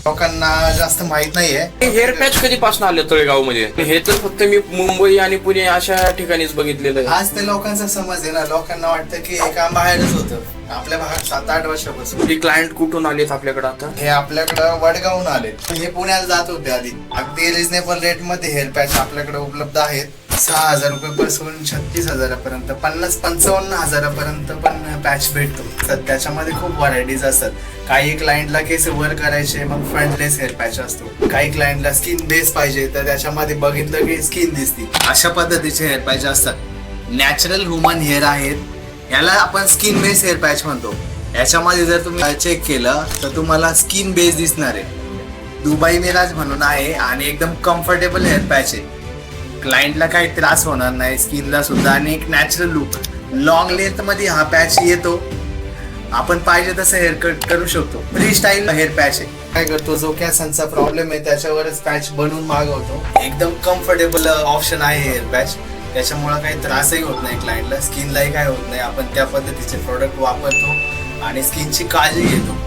लोकांना जास्त माहित नाहीये. हेअर पॅच कधीपासून आले तळेगाव मध्ये? हे तर फक्त मी मुंबई आणि पुणे अशा ठिकाणीच बघितलेलं आहे. आज ते लोकांचा समज आहे ना, लोकांना वाटतं की हे काम बाहेरच होतं. आपल्या भागात 7-8 वर्षापासून. हे क्लायंट कुठून आलेत आपल्याकडे आता? हे आपल्याकडं वडगावून आले. हे पुण्याला जात होते आधी. अगदी रिजनेबल रेट मध्ये हेअर पॅच आपल्याकडे उपलब्ध आहेत. 6,000 रुपयापासून 36,000पर्यंत, 50-55,000पर्यंत पण पॅच भेटतो. तर त्याच्यामध्ये खूप व्हरायटीज असतात. काही क्लायंटला केस वर करायचे, मग फ्रंटलेस हेअर पॅच असतो. काही क्लायंटला स्किन बेस पाहिजे, तर त्याच्यामध्ये बघितलं की स्किन दिसते. अशा पद्धतीचे हेअर पॅच असतात. नॅचरल ह्युमन हेअर आहेत, याला आपण स्किन बेस हेअर पॅच म्हणतो. याच्यामध्ये जर तुम्ही चेक केलं तर तुम्हाला स्किन बेस दिसणार आहे. दुबई मिराज म्हणून आहे आणि एकदम कम्फर्टेबल हेअर पॅच आहे. क्लायंटला काही त्रास होणार नाही, स्किनला सुद्धा, आणि एक नॅचरल लुक. लॉंग लेंथ मध्ये हा पॅच येतो. आपण पाहिजे तसं हेअर कट करू शकतो. फ्री स्टाईल हेअर पॅच आहे. काय करतो, जो केसांचा प्रॉब्लेम आहे त्याच्यावरच पॅच बनवून मागवतो. एकदम कम्फर्टेबल ऑप्शन आहे हेअर पॅच. त्याच्यामुळे काही त्रासही होत नाही क्लायंटला, स्किनलाही काय होत नाही. आपण त्या पद्धतीचे प्रोडक्ट वापरतो आणि स्किनची काळजी घेतो.